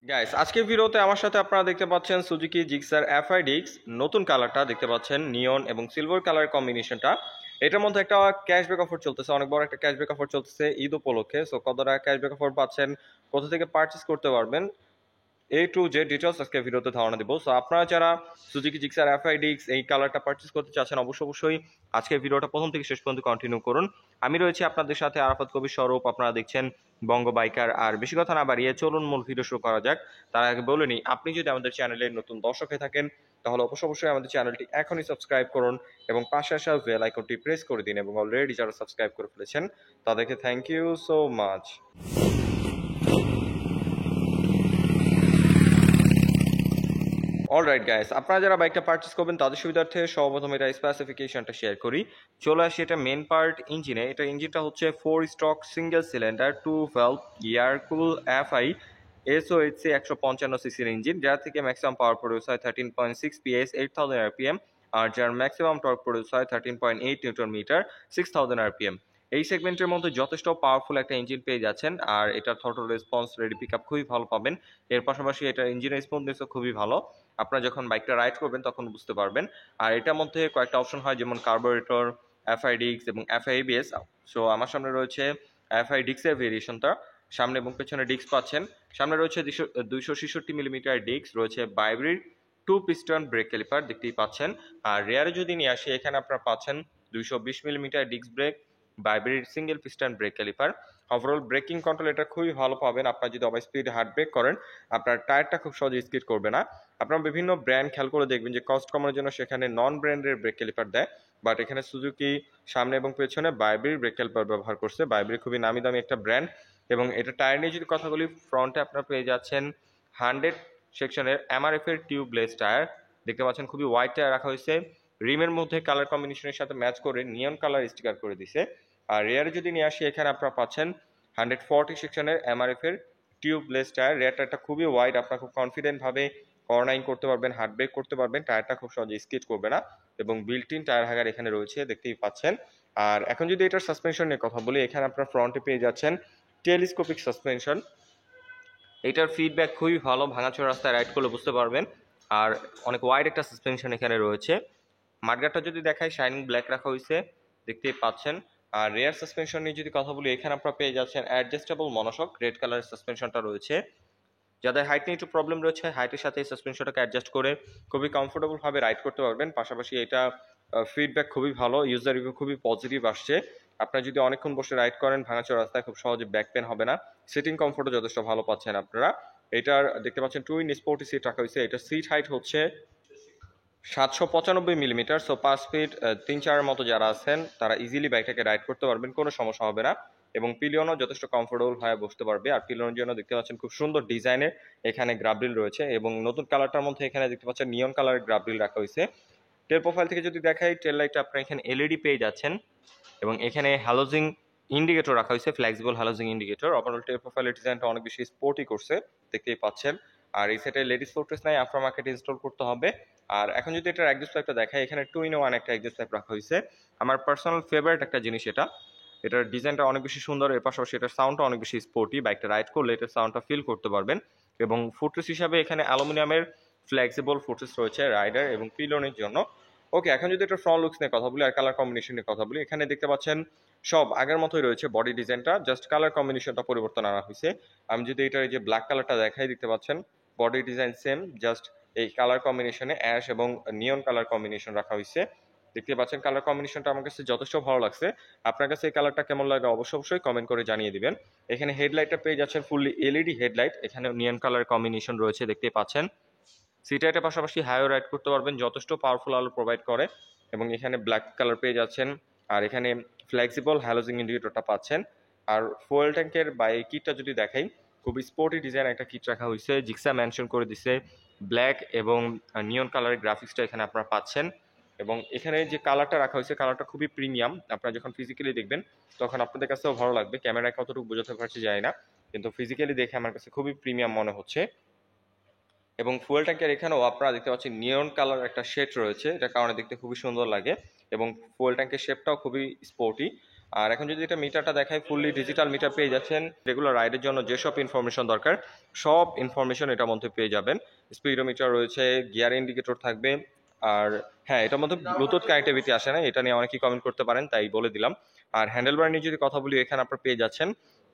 Guys আজকের ভিডিওতে আমার সাথে আপনারা দেখতে পাচ্ছেন সুজুকি জিক্সার এফআইডিক্স নতুন কালারটা দেখতে পাচ্ছেন নিয়ন এবং সিলভার কালার কম্বিনেশনটা। এটার মধ্যে একটা ক্যাশব্যাক অফার চলতেছে, অনেক বড় একটা ক্যাশব্যাক অফার চলতেছে ঈদ উপলক্ষে। সো কত টাকা ক্যাশব্যাক অফার পাচ্ছেন, কোথা থেকে পারচেস করতে পারবেন, এ টু জেড ডিটেলস আজকে ভিডিওতে ধারণা দিব। সো আপনারা যারা সুজুকি জিক্সার এফআইডিক্স এই কালারটা পারচেস করতে চাচ্ছেন অবশ্যই আজকের ভিডিওটা প্রথম থেকে শেষ পর্যন্ত কন্টিনিউ করুন। আমি রয়েছি আপনাদের সাথে আরাফাত কবির স্বরূপ, আপনারা দেখছেন বঙ্গ বাইকার। আর বেশি কথা না বাড়িয়ে চলুন মূল ভিডিও শুরু করা যাক। তার আগে বলে নিই, আপনি যদি আমাদের চ্যানেলের নতুন দর্শক হয়ে থাকেন তাহলে অবশ্যই আমাদের চ্যানেলটি এখনই সাবস্ক্রাইব করুন এবং পাশে আসা বেল আইকনটি প্রেস করে দিন। এবং অলরেডি যারা সাবস্ক্রাইব করে ফেলেছেন তাদেরকে thank you so much. Alright guys, আপনারা যারা বাইকটা পারচেস করবেন তাদের সুবিধার্থে সর্বপ্রথম এটা স্পেসিফিকেশনটা শেয়ার করি। চলে আসি এটা মেন পার্ট ইঞ্জিনে। এটা ইঞ্জিনটা হচ্ছে 4 stroke single cylinder 2 valve air cool FI SOHC 155 সিসির ইঞ্জিন, যার থেকে ম্যাক্সিমাম পাওয়ার প্রডিউস হয় 13.6 পিএস 8000 আরপিএম, আর যার ম্যাক্সিমাম টর্ক প্রডিউস হয় 13.8 নিউটন মিটার 6000 আরপিএম। এই সেগমেন্টের মধ্যে যথেষ্ট পাওয়ারফুল একটা ইঞ্জিন পেয়ে যাচ্ছেন, আর এটার throttle response ready pick up খুবই ভালো পাবেন। এর পাশাপাশি এটার ইঞ্জিনের স্মুথনেসও খুবই ভালো, আপনারা যখন বাইকটা রাইড করবেন তখন বুঝতে পারবেন। আর এটার মধ্যে কয়েকটা অপশন হয়, যেমন কার্বোরেটর, এফআইডিক্স এবং এফআইবিএস। সো আমার সামনে রয়েছে এফআইডিক্সের ভেরিয়েশনটা, সামনে এবং পেছনে ডিস্ক পাচ্ছেন। সামনে রয়েছে 266 মিলিমিটার ডিস্ক, রয়েছে বাইব্রির 2 পিস্টন ব্রেক ক্যালিপার দেখতেই পাচ্ছেন। আর রেয়ারে যদি নিয়ে আসি, এখানে আপনারা পাচ্ছেন 220 মিলিমিটার ডিস্ক ব্রেক, বাইব্রির single piston brake caliper. Overall braking control এটা খুবই ভালো পাবেন। আপনারা যদি ওভার স্পিড হার্ড ব্রেক করেন আপনার টায়ারটা খুব সহজে স্কিড করবে না। আপনারা বিভিন্ন ব্র্যান্ড খেয়াল করে দেখবেন যে কস্ট কমানোর জন্য সেখানে নন ব্র্যান্ডের ব্রেক ক্যালিপার দেয়, বাট এখানে সুজুকি সামনে এবং পেছনে বাইব্রির ব্রেক ক্যালিপার ব্যবহার করছে। বাইব্রি খুবই নামি দামি একটা ব্র্যান্ড। এবং এটা টায়ার নিয়ে যদি কথা বলি, ফ্রন্টে আপনারা পেয়ে যাচ্ছেন 100 সেকশনের এমআরএফ এর টিউবলেস টায়ার দেখতে পাচ্ছেন, খুবই হোয়াইট টায়ার রাখা হয়েছে। রিমের মধ্যে কালার কম্বিনেশনের সাথে ম্যাচ করে নিয়ন কালার স্টিকার করে দিছে। আর রেয়ারে যদি নিয়ে আসি, এখানে আপনারা পাচ্ছেন 140 সেকশনের এমআরএফ এর টিউবলেস টায়ার। রেয়ার টায়ারটা খুবই ওয়াইড, আপনারা খুব কনফিডেন্ট ভাবে কর্নারিং করতে পারবেন, হার্ড ব্রেক করতে পারবেন, টায়ারটা খুব সহজে স্কিড করবে না। এবং বিল্ট ইন টায়ার হ্যাগার এখানে রয়েছে দেখতেই পাচ্ছেন। আর এখন যদি এটার সাসপেনশন নিয়ে কথা বলি, এখানে আপনারা ফ্রন্টে পেয়ে যাচ্ছেন টেলিস্কোপিক সাসপেনশন। এটার ফিডব্যাক খুবই ভালো, ভাঙাচোরা রাস্তায় রাইড করলে বুঝতে পারবেন। আর অনেক ওয়াইড একটা সাসপেনশন এখানে রয়েছে। মাঠগাটটা যদি দেখায়, শাইনিং ব্ল্যাক রাখা হয়েছে দেখতেই পাচ্ছেন। আর রেয়ার সাসপেনশন নিয়ে যদি কথা বলি, এখানে আপনারা পেয়ে যাচ্ছেন অ্যাডজাস্টেবল মনোশক রেড কালারের সাসপেনশনটা রয়েছে। যাদের হাইট নিয়ে একটু প্রবলেম রয়েছে, হাইটের সাথে এই সাসপেনশনটাকে অ্যাডজাস্ট করে খুবই কমফোর্টেবলভাবে রাইড করতে পারবেন। পাশাপাশি এটা ফিডব্যাক খুবই ভালো, ইউজার রিভিউ খুবই পজিটিভ আসছে। আপনারা যদি অনেকক্ষণ বসে রাইড করেন ভাঙাচোরা রাস্তায়, খুব সহজে ব্যাক পেন হবে না। সিটিং কমফোর্টও যথেষ্ট ভালো পাচ্ছেন আপনারা। এটার দেখতে পাচ্ছেন টুইন স্পোর্টি সিট রাখা হয়েছে। এটার সিট হাইট হচ্ছে 795 মিলিমিটার। সো 5 ফিট 3-4 মতো যারা আছেন তারা ইজিলি বাইকটাকে রাইড করতে পারবেন, কোনো সমস্যা হবে না। এবং পিলিয়নও যথেষ্ট কমফোর্টেবল হয়ে বসতে পারবে। আর পিলিয়নের জন্য দেখতে পাচ্ছেন খুব সুন্দর ডিজাইনের এখানে গ্রাবরিল রয়েছে, এবং নতুন কালারটার মধ্যে এখানে দেখতে পাচ্ছেন নিয়ন কালারের গ্রাবরিল রাখা হয়েছে। টেল প্রোফাইল থেকে যদি দেখাই, টেল লাইটটা আপনারা এখানে এলইডি পেয়ে যাচ্ছেন, এবং এখানে হ্যালোজিং ইন্ডিকেটর রাখা হয়েছে, ফ্লেক্সিবল হ্যালোজিং ইন্ডিকেটর। ওভারঅল টেল প্রোফাইলের ডিজাইনটা অনেক বেশি স্পোর্টি করছে দেখতেই পাচ্ছেন। আর এই সেটে লেডিস ফোর্ট্রেস নাই, আফটার মার্কেট ইনস্টল করতে হবে। আর এখন যদি এটার এক্সস্ট পাইপটা দেখায়, এখানে 2-in-1 একটা এক্সস্ট পাইপ রাখা হয়েছে। আমার পার্সোনাল ফেভারিট একটা জিনিস এটা। এটার ডিজাইনটা অনেক বেশি সুন্দর, এর পাশাপাশি এটার সাউন্ডটা অনেক বেশি স্পোর্টি। বাইকটা রাইড করলে এটার সাউন্ডটা ফিল করতে পারবেন। এবং ফুটরেস হিসাবে এখানে অ্যালুমিনিয়ামের ফ্লেক্সিবল ফুটরেস রয়েছে রাইডার এবং পিলনের জন্য। ওকে, এখন যদি এটা ফ্রন্ট লুকস নিয়ে কথা বলি আর কালার কম্বিনেশন নিয়ে কথা বলি, এখানে দেখতে পাচ্ছেন সব আগের মতোই রয়েছে। বডি ডিজাইনটা জাস্ট কালার কম্বিনেশনটা পরিবর্তন আনা হয়েছে। আমি যদি এটার এই যে ব্ল্যাক কালারটা দেখাই, দেখতে পাচ্ছেন বডি ডিজাইন সেম, জাস্ট এই কালার কম্বিনেশনে অ্যাশ এবং নিয়ন কালার কম্বিনেশন রাখা হয়েছে দেখতে পাচ্ছেন। কালার কম্বিনেশনটা আমার কাছে যথেষ্ট ভালো লাগছে। আপনার কাছে এই কালারটা কেমন লাগে অবশ্যই কমেন্ট করে জানিয়ে দিবেন। এখানে হেডলাইটটা পেয়ে যাচ্ছেন ফুললি এলইডি হেডলাইট, এখানে নিয়ন কালার কম্বিনেশন রয়েছে দেখতেই পাচ্ছেন। সিট হাইটের পাশাপাশি হাইও রাইড করতে পারবেন, যথেষ্ট পাওয়ারফুল আলো প্রোভাইড করে। এবং এখানে ব্ল্যাক কালার পেয়ে যাচ্ছেন, আর এখানে ফ্লেক্সিবল হ্যালোজিং ইন্ডিকেটরটা পাচ্ছেন। আর ফুয়েল ট্যাঙ্কের বা এই কিটটা যদি দেখাই, খুবই স্পোর্টি ডিজাইন একটা কিট রাখা হয়েছে, জিক্সা মেনশন করে দিছে। ব্ল্যাক এবং নিয়ন কালারের গ্রাফিক্সটা এখানে আপনারা পাচ্ছেন। এবং এখানে যে কালারটা রাখা হয়েছে, কালারটা খুবই প্রিমিয়াম। আপনারা যখন ফিজিক্যালি দেখবেন তখন আপনাদের কাছেও ভালো লাগবে। ক্যামেরায় কতটুকু বোঝাতে পারছি যায় না, কিন্তু ফিজিক্যালি দেখে আমার কাছে খুবই প্রিমিয়াম মনে হচ্ছে। এবং ফুয়েল ট্যাঙ্কের এখানেও আপনারা দেখতে পাচ্ছেন নিয়ন কালার একটা শেড রয়েছে, এটা কারণে দেখতে খুবই সুন্দর লাগে। এবং ফুয়েল ট্যাঙ্কের শেপটাও খুবই স্পোর্টি। আর এখন যদি এটা মিটারটা দেখায়, ফুললি ডিজিটাল মিটার পেয়ে যাচ্ছেন। রেগুলার রাইডের জন্য যেসব ইনফরমেশন দরকার সব ইনফরমেশন এটার মধ্যে পেয়ে যাবেন। স্পিডোমিটার রয়েছে, গিয়ার ইন্ডিকেটর থাকবে। আর হ্যাঁ, এটার মধ্যে ব্লুটুথ কানেক্টিভিটি আসে না, এটা নিয়ে অনেকেই কমেন্ট করতে পারেন, তাই বলে দিলাম। আর হ্যান্ডেলবার নিয়ে যদি কথা বলি, এখানে আপনারা পেয়ে যাচ্ছেন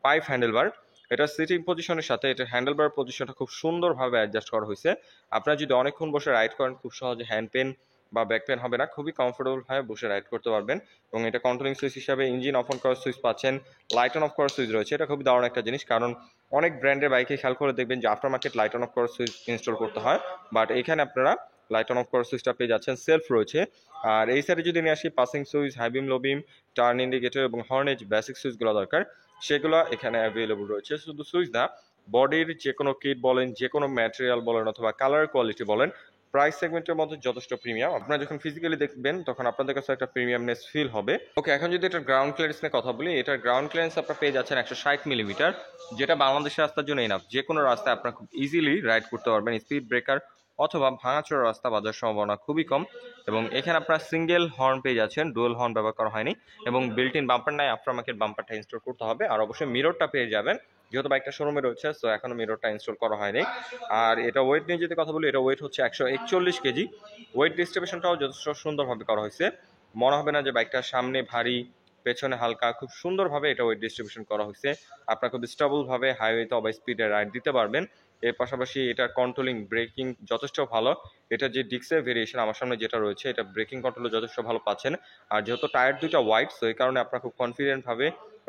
পাইপ হ্যান্ডেলবার। এটা সিটিং পজিশনের সাথে এটা হ্যান্ডেলবার পজিশনটা খুব সুন্দরভাবে অ্যাডজাস্ট করা হয়েছে। আপনারা যদি অনেকক্ষণ বসে রাইড করেন, খুব সহজে হ্যান্ড পেন বা ব্যাক পেন হবে না, খুবই কমফোর্টেবল ভাবে বসে রাইড করতে পারবেন। এবং এটা কন্ট্রোলিং সুইচ হিসাবে ইঞ্জিন অফ অন করার সুইচ পাচ্ছেন, লাইট অন অফ করার সুইচ রয়েছে। এটা খুবই দারুণ একটা জিনিস, কারণ অনেক ব্র্যান্ডের বাইকে খেয়াল করে দেখবেন যে after market light on of করার সুইচ ইনস্টল করতে হয়, বাট এখানে আপনারা লাইট অন অফ করার সুইচটা পেয়ে যাচ্ছেন, সেলফ রয়েছে। আর এই সাইডে যদি নিয়ে আসি, পাসিং সুইচ, হাই বিম, লো বিম, টার্ন ইন্ডিকেটর এবং হর্নেজ বেসিক সুইচগুলো দরকার, সেগুলো এখানে অ্যাভেলেবল রয়েছে। শুধু সুইচ না, বডির যে কোনো কিট বলেন, যে কোনো ম্যাটেরিয়াল বলেন অথবা কালার কোয়ালিটি বলেন, প্রাইস সেগমেন্টের মধ্যে যথেষ্ট প্রিমিয়াম। আপনারা যখন ফিজিক্যালি দেখবেন তখন আপনাদের কাছে একটা প্রিমিয়ামনেস ফিল হবে। ওকে, এখন যদি এটার গ্রাউন্ড ক্লিয়ারেন্স নিয়ে কথা বলি, এটার গ্রাউন্ড ক্লিয়ারেন্স আপনারা পেয়ে যাচ্ছেন 160 মিলিমিটার, যেটা বাংলাদেশের রাস্তার জন্য এনাফ। যে কোনো রাস্তায় আপনারা খুব ইজিলি রাইড করতে পারবেন। স্পিড ব্রেকার অথবা ভাঙাচোরা রাস্তা বাজার সম্ভাবনা খুবই কম। এবং এখানে আপনারা সিঙ্গেল হর্ন পেয়ে যাচ্ছেন, ডুয়াল হর্ন ব্যবহার করা হয়নি। এবং বিল্ট ইন বাম্পার নাই, আফটার মার্কেট বাম্পারটা ইনস্টল করতে হবে। আর অবশ্যই মিররটা পেয়ে যাবেন, যেহেতু বাইকটা শোরুমে রয়েছে, সো এখনো মিররটা ইনস্টল করা হয়নি। আর এটা ওয়েট নিয়ে যদি কথা বলি, এটা ওয়েট হচ্ছে 141 কেজি। ওয়েট ডিস্ট্রিবিউশনটাও যথেষ্ট সুন্দরভাবে করা হয়েছে, মনে হবে না যে বাইকটার সামনে ভারী পেছনে হালকা, খুব সুন্দরভাবে এটা ওয়েট ডিস্ট্রিবিউশন করা হয়েছে। আপনারা খুব স্টেবলভাবে হাইওয়েতে বা স্পিডে রাইড দিতে পারবেন। এর পাশাপাশি এটা কন্ট্রোলিং ব্রেকিং যথেষ্ট ভালো। এটা যে ডিক্সের ভেরিয়েশন আমার সামনে যেটা রয়েছে, এটা ব্রেকিং কন্ট্রোলে যথেষ্ট ভালো পাচ্ছেন। আর যেহেতু টায়ার দুইটা ওয়াইড, সো এই কারণে আপনারা খুব কনফিডেন্টভাবে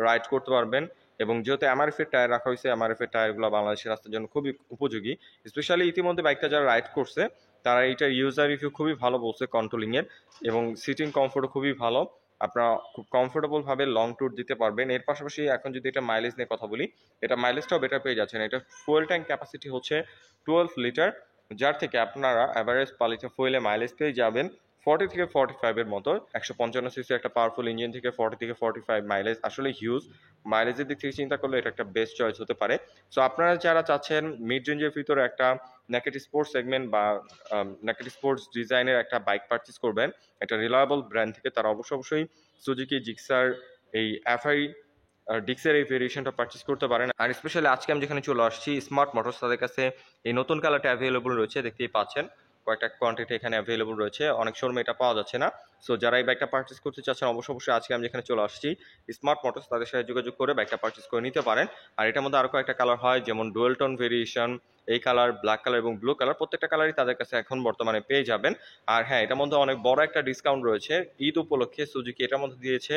রাইড করতে পারবেন। এবং যেহেতু এমআরএফ এর টায়ার রাখা হয়েছে, এমআরএফ এর টায়ারগুলো বাংলাদেশের রাস্তার জন্য খুবই উপযোগী। স্পেশালি ইতিমধ্যে বাইকটা যারা রাইড করছে তারা এইটার ইউজার রিভিউ খুবই ভালো বলছে কন্ট্রোলিং এর, এবং সিটিং কমফোর্টও খুবই ভালো। আপনারা খুব কমফোর্টেবল ভাবে লং ট্যুর দিতে পারবেন। এর পাশাপাশি এখন যদি এটা মাইলেজ নিয়ে কথা বলি, এটা মাইলেজটাও বেটার পেয়ে যাচ্ছেন। এটা ফুয়েল ট্যাঙ্ক ক্যাপাসিটি হচ্ছে 12 লিটার, যার থেকে আপনারা অ্যাভারেজ পালিটা ফুয়েলে মাইলেজ পেয়ে যাবেন 40 থেকে 45 এর মতো। 155 সিসি একটা পাওয়ারফুল ইঞ্জিন থেকে 40 থেকে 45 মাইলেজ আসলে হিউজ। মাইলেজের দিক থেকে চিন্তা করলে এটা একটা বেস্ট চয়েস হতে পারে। সো আপনারা যারা চাচ্ছেন মিড রেঞ্জের ভিতরে একটা নেকেড স্পোর্টস সেগমেন্ট বা নেকেড স্পোর্টস ডিজাইনের একটা বাইক পারচেজ করবেন একটা রিলায়েবল ব্র্যান্ড থেকে, তারা অবশ্যই সুজুকি জিক্সার এই এফআই ডিক্সের এই ভেরিয়েশনটা পারচেজ করতে পারেন। আর স্পেশালি আজকে আমি যেখানে চলে আসছি, স্মার্ট মোটরস, তাদের কাছে এই নতুন কালারটা অ্যাভেলেবল রয়েছে, দেখতেই পাচ্ছেন। কয়েকটা কোয়ান্টিটি এখানে অ্যাভেলেবল রয়েছে, অনেক শোরুমে এটা পাওয়া যাচ্ছে না। সো যারা এই বাইকটা পারচেজ করতে চাচ্ছেন, অবশ্যই আজকে আমি যেখানে চলে আসছি স্মার্ট মোটরস, তাদের সাথে যোগাযোগ করে বাইকটা পারচেজ করে নিতে পারেন। আর এটার মধ্যে আরও কয়েকটা কালার হয়, যেমন ডুয়েল টোন ভেরিয়েশন, এই কালার, ব্ল্যাক কালার এবং ব্লু কালার, প্রত্যেকটা কালারই তাদের কাছে এখন বর্তমানে পেয়ে যাবেন। আর হ্যাঁ, এটার মধ্যে অনেক বড় একটা ডিসকাউন্ট রয়েছে। ঈদ উপলক্ষে সুজুকি এটার মধ্যে দিয়েছে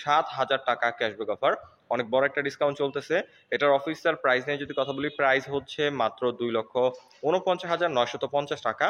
7,000 টাকা ক্যাশব্যাক অফার, অনেক বড় একটা ডিসকাউন্ট চলতেছে। এটার অফিসিয়াল প্রাইস নিয়ে যদি কথা বলি, প্রাইস হচ্ছে মাত্র 2,49,950 টাকা।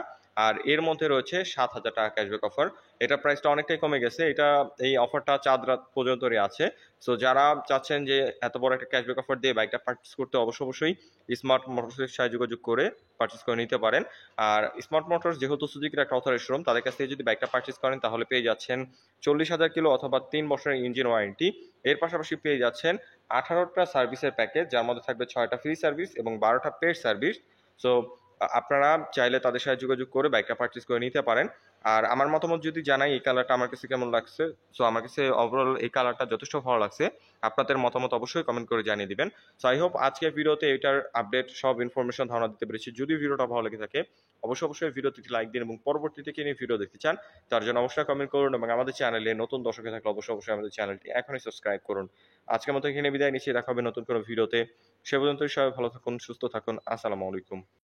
আর এর মধ্যে রয়েছে 7,000 টাকা ক্যাশব্যাক অফার। এটা প্রাইসটা অনেকটাই কমে গেছে। এটা এই অফারটা চাঁদ রাত পর্যন্তই আছে। সো যারা চাচ্ছেন যে এত বড় একটা ক্যাশব্যাক অফার দিয়ে বাইকটা পারচেজ করতে, অবশ্যই স্মার্ট মোটরসের সাথে যোগাযোগ করে পারচেজ করে নিতে পারেন। আর স্মার্ট মোটরস যেহেতু সুজুকির একটা অথরাইজড শোরুম, তাদের কাছ থেকে যদি বাইকটা পারচেজ করেন তাহলে পেয়ে যাচ্ছেন 40,000 কিলো অথবা 3 বছরের ইঞ্জিন ওয়ারেন্টি। এর পাশাপাশি পেয়ে যাচ্ছেন 18টা সার্ভিসের প্যাকেজ, যার মধ্যে থাকবে 6টা ফ্রি সার্ভিস এবং 12টা পেড সার্ভিস। সো আপনারা চাইলে তাদের সাথে যোগাযোগ করে বাইকটা পারচেজ করে নিতে পারেন। আর আমার মতামত যদি জানাই এই কালারটা আমার কাছে কেমন লাগছে, সো আমার কাছে ওভারঅল এই কালারটা যথেষ্ট ভালো লাগছে। আপনাদের মতামত অবশ্যই কমেন্ট করে জানিয়ে দিবেন। সো আই হোপ আজকের ভিডিওতে এটার আপডেট সব ইনফরমেশন ধারণা দিতে পেরেছি। যদি ভিডিওটা ভালো লেগে থাকে অবশ্যই ভিডিওতে লাইক দিন, এবং পরবর্তীতে কি নিয়ে ভিডিও দেখতে চান তার জন্য অবশ্যই কমেন্ট করুন। এবং আমাদের চ্যানেলে নতুন দর্শক থাকলে অবশ্যই আমাদের চ্যানেলটি এখনই সাবস্ক্রাইব করুন। আজকের মতো এখানে বিদায় নিচ্ছি, দেখা হবে নতুন কোনো ভিডিওতে। সে পর্যন্ত সবাই ভালো থাকুন, সুস্থ থাকুন। আসসালামু আলাইকুম।